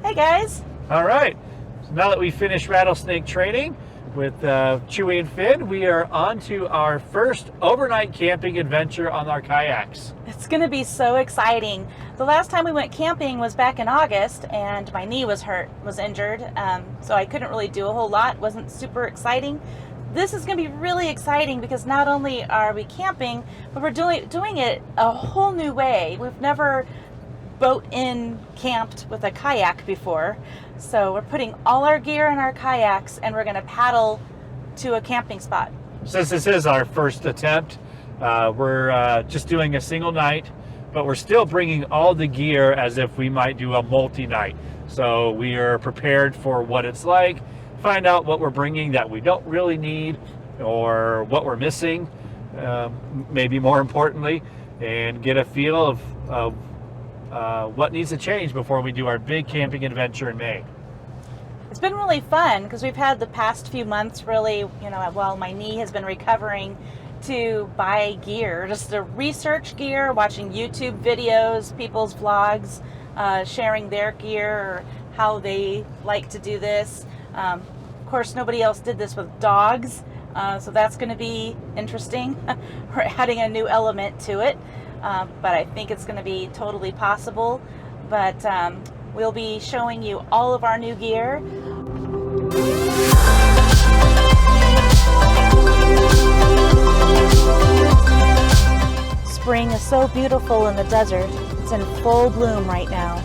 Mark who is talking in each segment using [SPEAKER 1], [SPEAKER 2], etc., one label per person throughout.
[SPEAKER 1] Hey guys.
[SPEAKER 2] All right, so now that we finished rattlesnake training with Chewie and Finn, we are on to our first overnight camping adventure on our kayaks.
[SPEAKER 1] It's going to be so exciting. The last time we went camping was back in August and my knee was injured, so I couldn't really do a whole lot. It wasn't super exciting. This is going to be really exciting because not only are we camping, but we're doing it a whole new way. We've never boat in camped with a kayak before, so we're putting all our gear in our kayaks and we're going to paddle to a camping spot.
[SPEAKER 2] Since this is our first attempt, we're just doing a single night, but we're still bringing all the gear as if we might do a multi-night. So we are prepared for what it's like, find out what we're bringing that we don't really need or what we're missing, maybe more importantly, and get a feel of what needs to change before we do our big camping adventure in May.
[SPEAKER 1] It's been really fun because we've had the past few months really, while my knee has been recovering, to buy gear, just to research gear, watching YouTube videos, people's vlogs, sharing their gear or how they like to do this. Of course, nobody else did this with dogs, so that's going to be interesting. We're adding a new element to it, but I think it's going to be totally possible. But we'll be showing you all of our new gear. Spring is so beautiful in the desert. It's in full bloom right now.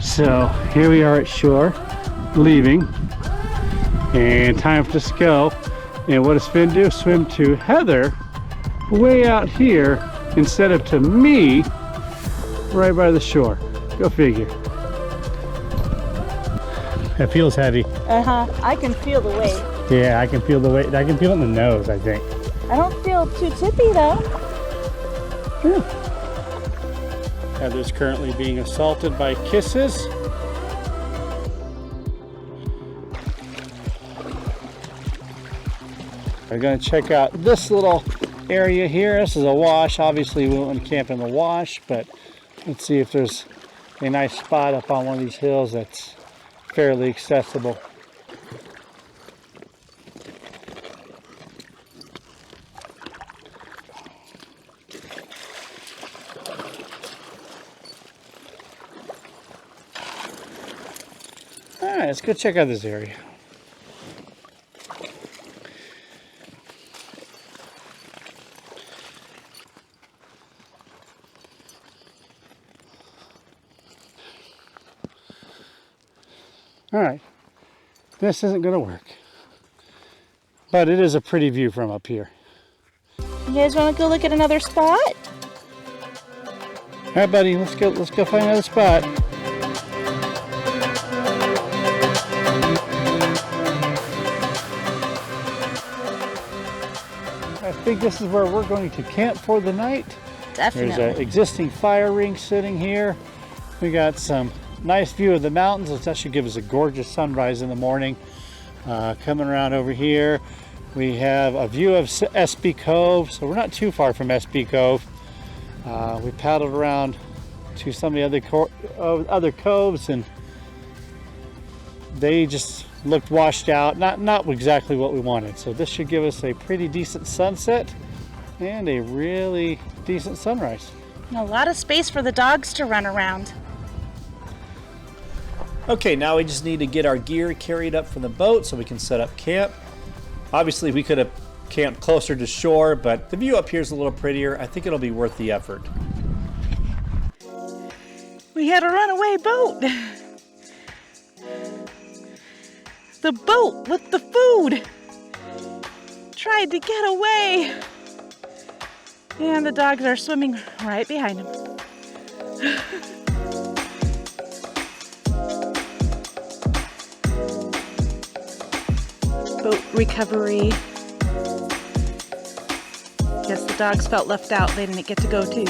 [SPEAKER 3] So here we are at shore, leaving, and time for us to go. And what does Finn do? Swim to Heather, way out here, instead of to me, right by the shore. Go figure. It feels heavy.
[SPEAKER 1] I can feel the weight.
[SPEAKER 3] Yeah, I can feel the weight. I can feel it in the nose, I think.
[SPEAKER 1] I don't feel too tippy though.
[SPEAKER 3] Yeah. Heather's currently being assaulted by kisses. We're going to check out this little area here. This is a wash. Obviously we won't camp in the wash, but let's see if there's a nice spot up on one of these hills that's fairly accessible. Alright, let's go check out this area. All right, this isn't gonna work. But it is a pretty view from up here.
[SPEAKER 1] You guys want to go look at another spot?
[SPEAKER 3] All right, buddy, let's go find another spot. I think this is where we're going to camp for the night.
[SPEAKER 1] Definitely.
[SPEAKER 3] There's an existing fire ring sitting here. We got some nice view of the mountains. Let's actually give us a gorgeous sunrise in the morning. Coming around over here, we have a view of SB Cove, so we're not too far from SB Cove. We paddled around to some of the other coves, and they just looked washed out, not exactly what we wanted. So this should give us a pretty decent sunset and a really decent sunrise.
[SPEAKER 1] And a lot of space for the dogs to run around.
[SPEAKER 4] Okay, now we just need to get our gear carried up from the boat so we can set up camp. Obviously we could have camped closer to shore, but the view up here is a little prettier. I think it'll be worth the effort.
[SPEAKER 1] We had a runaway boat. The boat with the food tried to get away. And the dogs are swimming right behind him. Boat recovery. Guess the dogs felt left out. They didn't get to go too.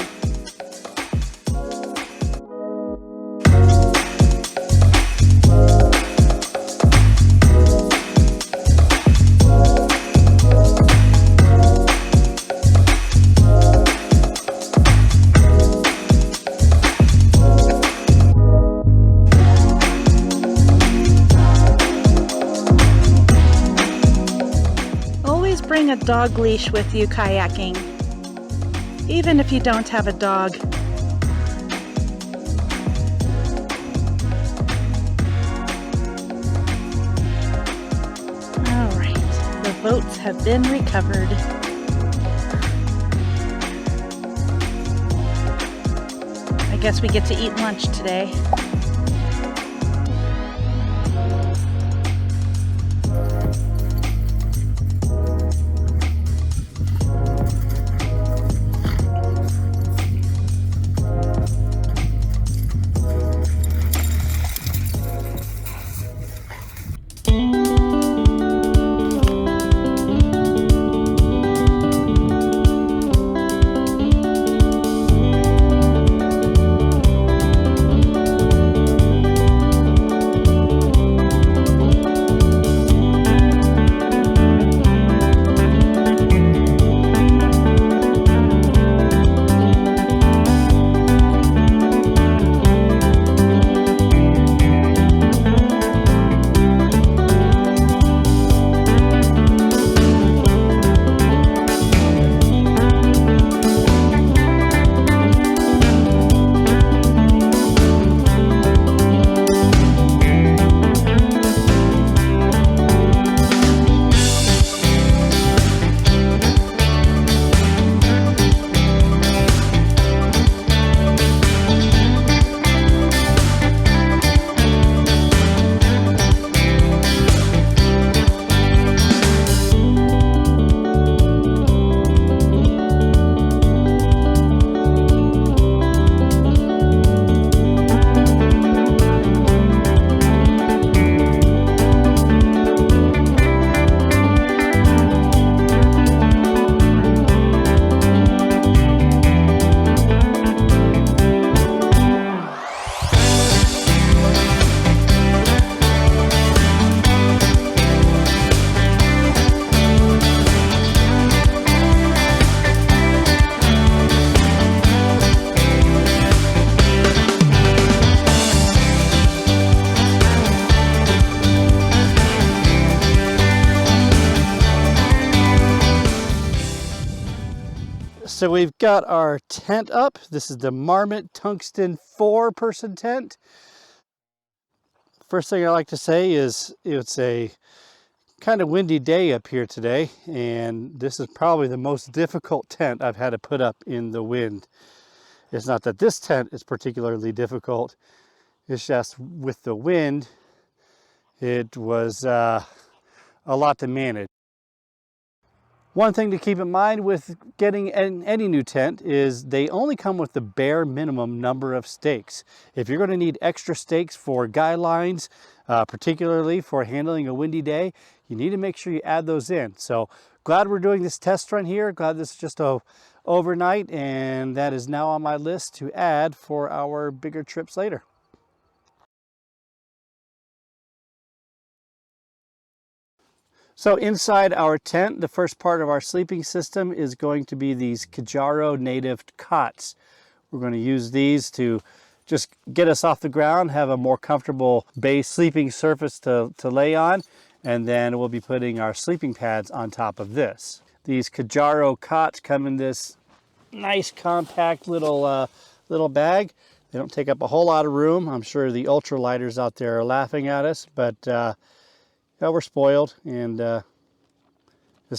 [SPEAKER 1] Bring a dog leash with you kayaking, even if you don't have a dog. All right, the boats have been recovered. I guess we get to eat lunch today.
[SPEAKER 3] So we've got our tent up. This is the Marmot Tungsten 4-person tent. First thing I like to say is it's a kind of windy day up here today, and this is probably the most difficult tent I've had to put up in the wind. It's not that this tent is particularly difficult, it's just with the wind, it was a lot to manage. One thing to keep in mind with getting any new tent is they only come with the bare minimum number of stakes. If you're going to need extra stakes for guy lines, particularly for handling a windy day, you need to make sure you add those in. So glad we're doing this test run here. Glad this is just overnight, and that is now on my list to add for our bigger trips later. So inside our tent, the first part of our sleeping system is going to be these Kajaro native cots. We're going to use these to just get us off the ground, have a more comfortable base sleeping surface to lay on, and then we'll be putting our sleeping pads on top of this. These Kajaro cots come in this nice compact little bag. They don't take up a whole lot of room. I'm sure the ultralighters out there are laughing at us, but yeah, we're spoiled, and this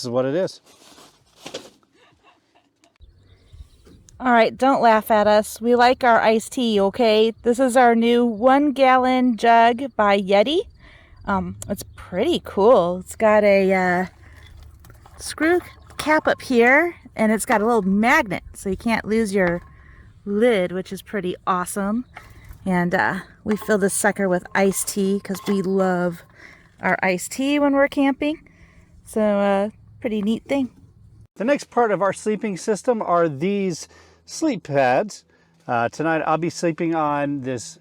[SPEAKER 3] is what it is.
[SPEAKER 1] All right, don't laugh at us. We like our iced tea, okay? This is our new 1-gallon jug by Yeti. It's pretty cool. It's got a screw cap up here, and it's got a little magnet, so you can't lose your lid, which is pretty awesome. And we fill this sucker with iced tea because we love our iced tea when we're camping. So pretty neat thing.
[SPEAKER 3] The next part of our sleeping system are these sleep pads. Tonight I'll be sleeping on this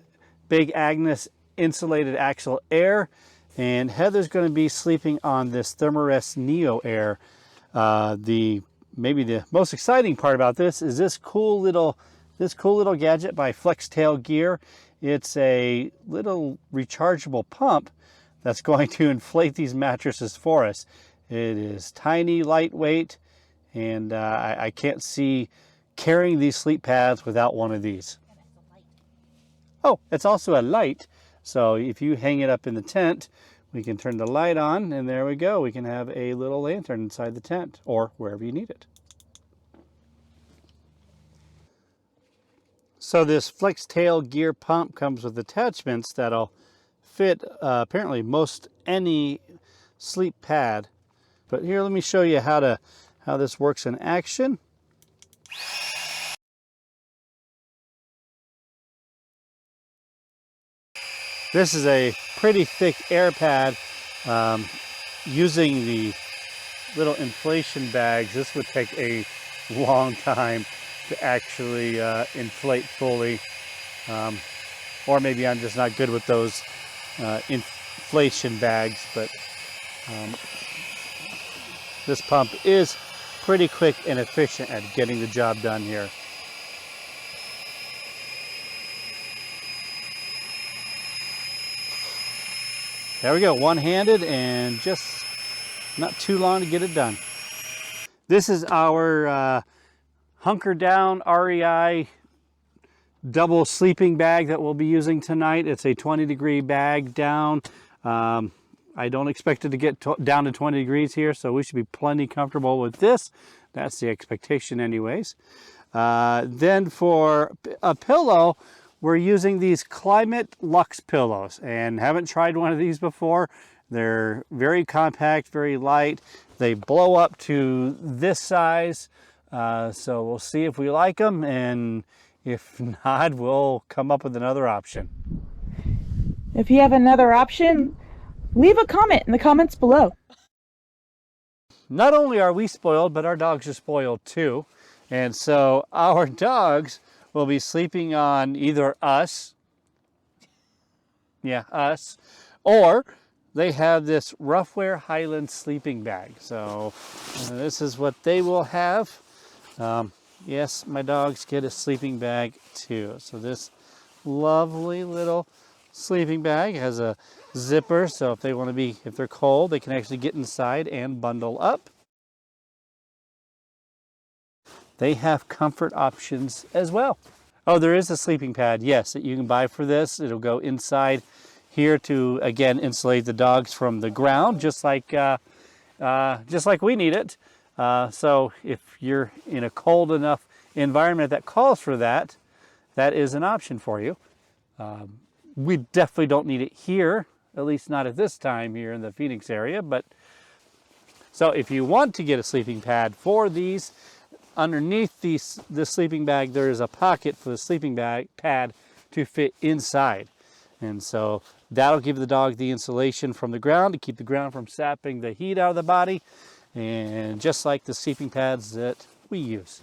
[SPEAKER 3] Big Agnes insulated axle air, and Heather's going to be sleeping on this Thermarest Neo Air. Maybe the most exciting part about this is this cool little gadget by Flextail Gear. It's a little rechargeable pump that's going to inflate these mattresses for us. It is tiny, lightweight, and I can't see carrying these sleep pads without one of these. Oh, it's also a light, so if you hang it up in the tent, we can turn the light on, and there we go. We can have a little lantern inside the tent, or wherever you need it. So this Flextail Gear pump comes with attachments that'll fit apparently most any sleep pad. But here, let me show you how this works in action. This is a pretty thick air pad. Using the little inflation bags, this would take a long time to actually inflate fully. Or maybe I'm just not good with those inflation bags, but this pump is pretty quick and efficient at getting the job done here. There we go, one-handed and just not too long to get it done. This is our Hunker Down REI double sleeping bag that we'll be using tonight. It's a 20-degree bag down. I don't expect it to get down to 20 degrees here, so we should be plenty comfortable with this. That's the expectation anyways. Then for a pillow, we're using these Climate Luxe pillows, and haven't tried one of these before. They're very compact, very light. They blow up to this size, so we'll see if we like them, and if not, we'll come up with another option.
[SPEAKER 1] If you have another option, leave a comment in the comments below.
[SPEAKER 3] Not only are we spoiled, but our dogs are spoiled too. And so our dogs will be sleeping on either us, or they have this Roughwear Highland sleeping bag. So this is what they will have. Yes, my dogs get a sleeping bag too. So this lovely little sleeping bag has a zipper, so if they're cold, they can actually get inside and bundle up. They have comfort options as well. Oh, there is a sleeping pad, yes, that you can buy for this. It'll go inside here to, again, insulate the dogs from the ground, just like we need it. So if you're in a cold enough environment that calls for that, that is an option for you. We definitely don't need it here. at least not at this time here in the Phoenix area. But so if you want to get a sleeping pad for these, underneath the sleeping bag, there is a pocket for the sleeping bag pad to fit inside. And so that'll give the dog the insulation from the ground to keep the ground from sapping the heat out of the body. And just like the sleeping pads that we use.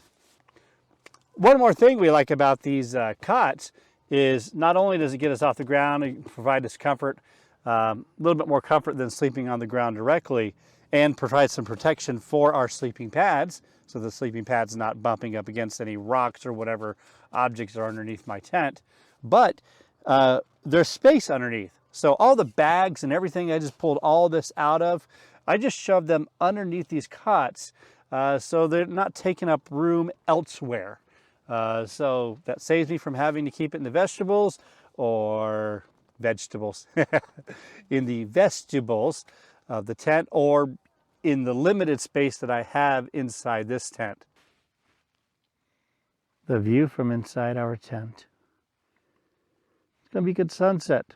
[SPEAKER 3] One more thing we like about these cots is not only does it get us off the ground and provide us comfort, a little bit more comfort than sleeping on the ground directly, and provide some protection for our sleeping pads, so the sleeping pad's not bumping up against any rocks or whatever objects are underneath my tent. But there's space underneath. So all the bags and everything I just pulled all this out of, I just shoved them underneath these cots so they're not taking up room elsewhere. So that saves me from having to keep it in the vegetables in the vestibules of the tent, or in the limited space that I have inside this tent. The view from inside our tent. It's going to be a good sunset.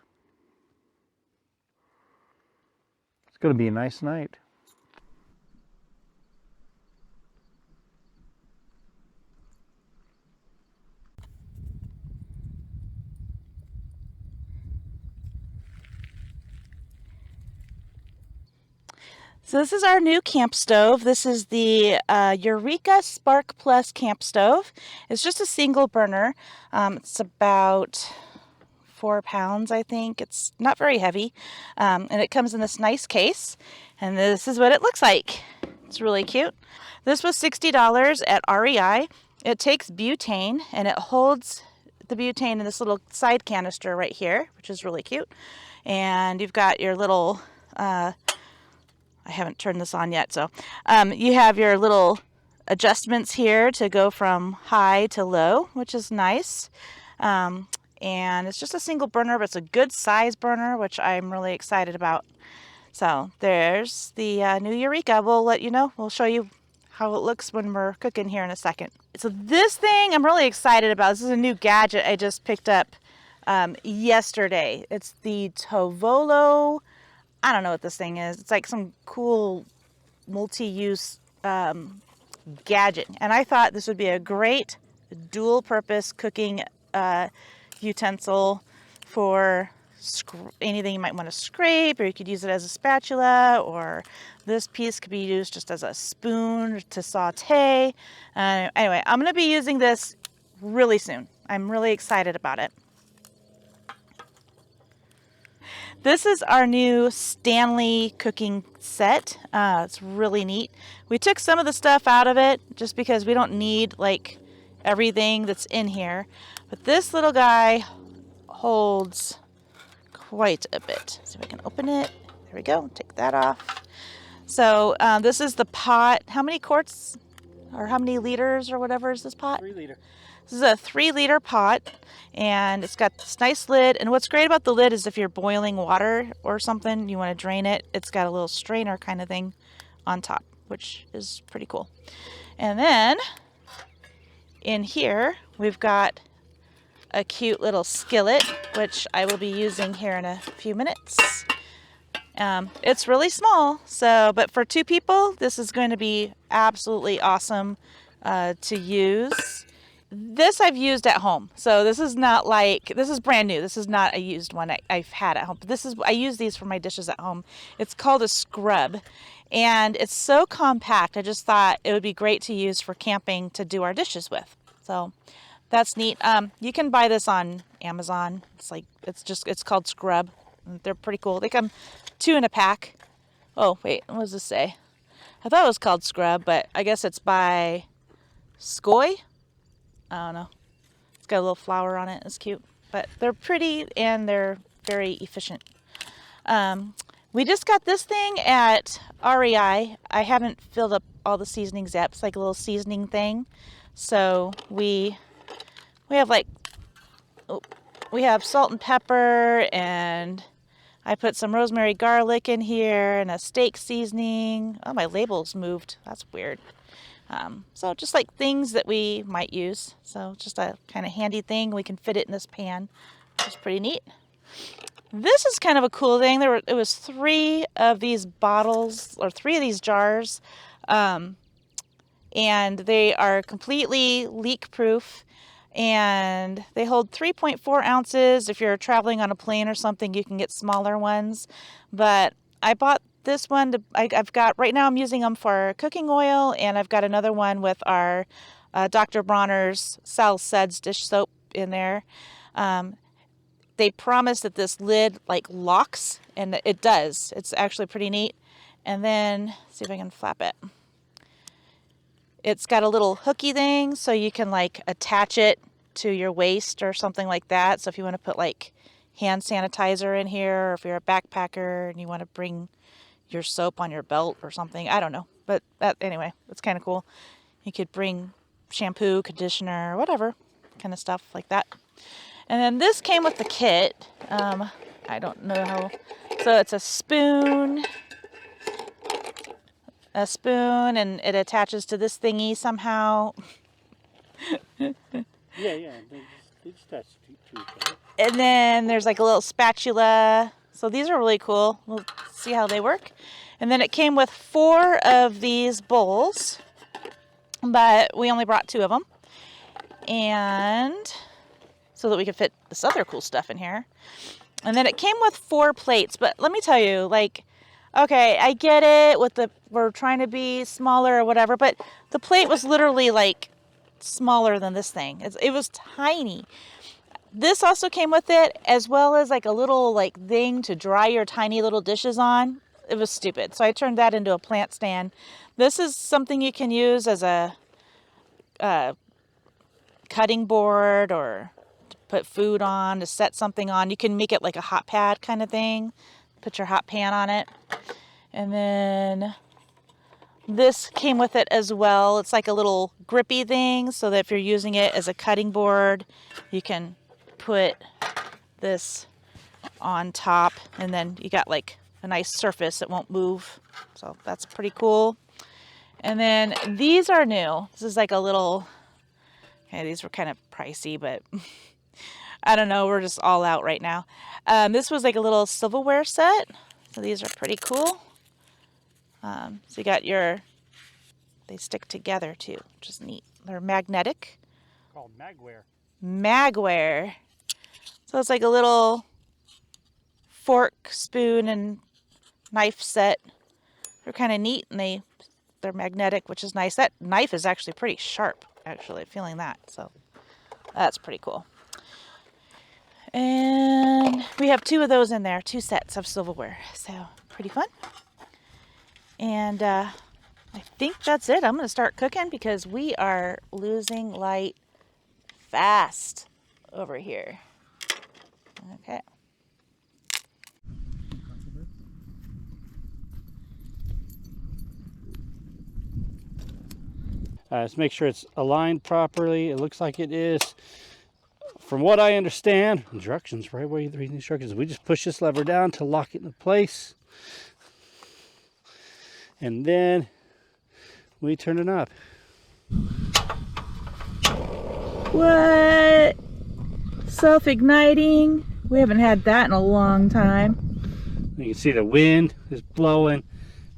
[SPEAKER 3] It's going to be a nice night.
[SPEAKER 1] So this is our new camp stove. This is the Eureka Spark Plus camp stove. It's just a single burner. It's about 4 pounds, I think. It's not very heavy. And it comes in this nice case. And this is what it looks like. It's really cute. This was $60 at REI. It takes butane, and it holds the butane in this little side canister right here, which is really cute. And you've got your little... I haven't turned this on yet, so you have your little adjustments here to go from high to low, which is nice. And it's just a single burner, but it's a good size burner, which I'm really excited about. So there's the new Eureka. We'll let you know. We'll show you how it looks when we're cooking here in a second. So this thing I'm really excited about. This is a new gadget I just picked up yesterday. It's the Tovolo. I don't know what this thing is. It's like some cool multi-use gadget. And I thought this would be a great dual-purpose cooking utensil for anything you might want to scrape, or you could use it as a spatula, or this piece could be used just as a spoon to saute. Anyway, I'm going to be using this really soon. I'm really excited about it. This is our new Stanley cooking set. It's really neat. We took some of the stuff out of it just because we don't need like everything that's in here. But this little guy holds quite a bit. So we can open it. There we go. Take that off. So this is the pot. How many quarts or how many liters or whatever is this pot?
[SPEAKER 3] 3 liter.
[SPEAKER 1] This is a 3-liter pot, and it's got this nice lid. And what's great about the lid is if you're boiling water or something, you want to drain it, it's got a little strainer kind of thing on top, which is pretty cool. And then in here, we've got a cute little skillet, which I will be using here in a few minutes. It's really small, but for 2 people, this is going to be absolutely awesome to use. This I've used at home, so this is not like, this is brand new. This is not a used one I've had at home. But I use these for my dishes at home. It's called a scrub, and it's so compact. I just thought it would be great to use for camping to do our dishes with. So that's neat. You can buy this on Amazon. It's called Scrub. They're pretty cool. They come 2 in a pack. Oh wait, what does this say? I thought it was called Scrub, but I guess it's by Skoy. I don't know. It's got a little flower on it. It's cute. But they're pretty and they're very efficient. We just got this thing at REI. I haven't filled up all the seasonings yet. It's like a little seasoning thing. So we have we have salt and pepper, and I put some rosemary garlic in here and a steak seasoning. Oh, my label's moved. That's weird. So just like things that we might use. So just a kind of handy thing. We can fit it in this pan, which is pretty neat. this is kind of a cool thing. It was 3 of these bottles, or 3 of these jars, and they are completely leak proof, and they hold 3.4 ounces. If you're traveling on a plane or something, you can get smaller ones, but I bought this one I've got right now, I'm using them for cooking oil, and I've got another one with our Dr. Bronner's Sal Suds dish soap in there. They promise that this lid like locks, and it does. It's actually pretty neat. And then, see if I can flap it. It's got a little hooky thing, so you can like attach it to your waist or something like that. So if you want to put like hand sanitizer in here, or if you're a backpacker and you want to bring your soap on your belt or something, I don't know. But anyway, it's kind of cool. You could bring shampoo, conditioner, whatever kind of stuff like that. And then this came with the kit. I don't know how. So it's a spoon, and it attaches to this thingy somehow.
[SPEAKER 3] Yeah, they just attach to each other.
[SPEAKER 1] And then there's like a little spatula. So these are really cool. We'll see how they work. And then it came with 4 of these bowls, but we only brought 2 of them. And so that we could fit this other cool stuff in here. And then it came with 4 plates, but let me tell you, like, okay, I get it with we're trying to be smaller or whatever, but the plate was literally like smaller than this thing. It was tiny. This also came with it, as well as like a little like thing to dry your tiny little dishes on. It was stupid. So I turned that into a plant stand. This is something you can use as a cutting board, or to put food on, to set something on. You can make it like a hot pad kind of thing. Put your hot pan on it. And then this came with it as well. It's like a little grippy thing, so that if you're using it as a cutting board, you can put this on top, and then you got like a nice surface. It won't move. So that's pretty cool. And then these are new. This is like a little, okay, these were kind of pricey, but I don't know. We're just all out right now. This was like a little silverware set. So these are pretty cool. So you got they stick together too, which is neat. They're magnetic.
[SPEAKER 3] Called magware.
[SPEAKER 1] Magware. So it's like a little fork, spoon, and knife set. They're kind of neat, and they're magnetic, which is nice. That knife is actually pretty sharp, actually, feeling that. So that's pretty cool. And we have 2 of those in there, 2 sets of silverware. So pretty fun. And I think that's it. I'm going to start cooking because we are losing light fast over here. Okay.
[SPEAKER 3] Let's make sure it's aligned properly. It looks like it is. From what I understand, instructions, right where you read the instructions, we just push this lever down to lock it into place. And then we turn it up.
[SPEAKER 1] What? Self-igniting? We haven't had that in a long time.
[SPEAKER 3] You can see the wind is blowing,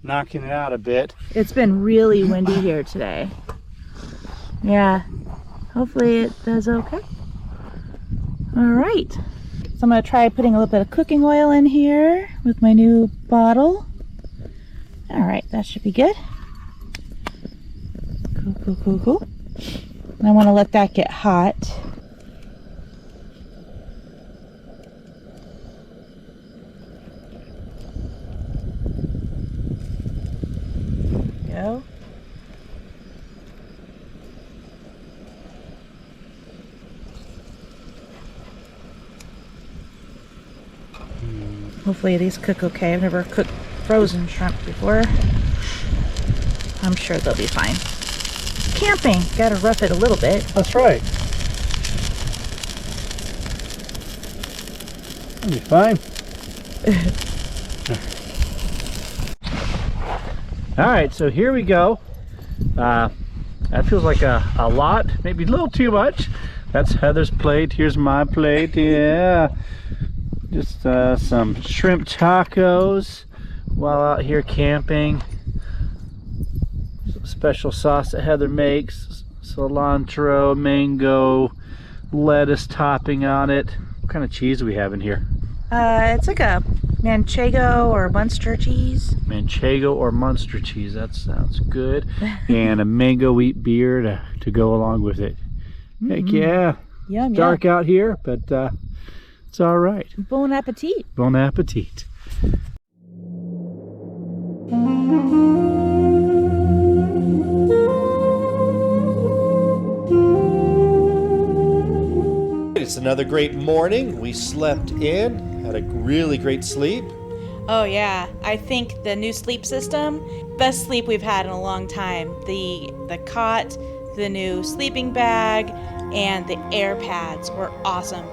[SPEAKER 3] knocking it out a bit.
[SPEAKER 1] It's been really windy here today. Yeah. Hopefully it does okay. All right. So I'm going to try putting a little bit of cooking oil in here with my new bottle. All right, that should be good. Cool. And I want to let that get hot. Go. Hopefully these cook okay. I've never cooked frozen shrimp before. I'm sure they'll be fine. Camping, gotta rough it a little bit.
[SPEAKER 3] That's right. That'll be fine. All right, so here we go. That feels like a lot, maybe a little too much. That's Heather's plate. Here's my plate. Yeah. Just some shrimp tacos while out here camping. Some special sauce that Heather makes. Cilantro, mango, lettuce topping on it. What kind of cheese do we have in here?
[SPEAKER 1] It's like a Manchego or Munster cheese.
[SPEAKER 3] Manchego or Munster cheese. That sounds good. And a mango wheat beer to go along with it. Heck yeah.
[SPEAKER 1] Yum,
[SPEAKER 3] Dark out here, but it's all right.
[SPEAKER 1] Bon appetit.
[SPEAKER 3] Bon appetit.
[SPEAKER 4] It's another great morning. We slept in, had a really great sleep.
[SPEAKER 1] Oh yeah, I think the new sleep system, best sleep we've had in a long time. The cot, the new sleeping bag, and the air pads were awesome.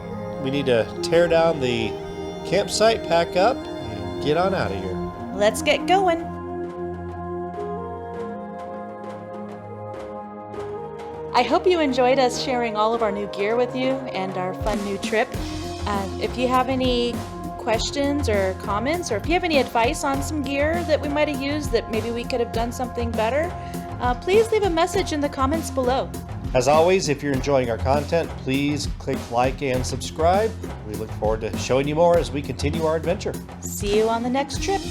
[SPEAKER 4] We need to tear down the campsite, pack up, and get on out of here.
[SPEAKER 1] Let's get going. I hope you enjoyed us sharing all of our new gear with you and our fun new trip. If you have any questions or comments, or if you have any advice on some gear that we might have used that maybe we could have done something better, please leave a message in the comments below.
[SPEAKER 4] As always, if you're enjoying our content, please click like and subscribe. We look forward to showing you more as we continue our adventure.
[SPEAKER 1] See you on the next trip.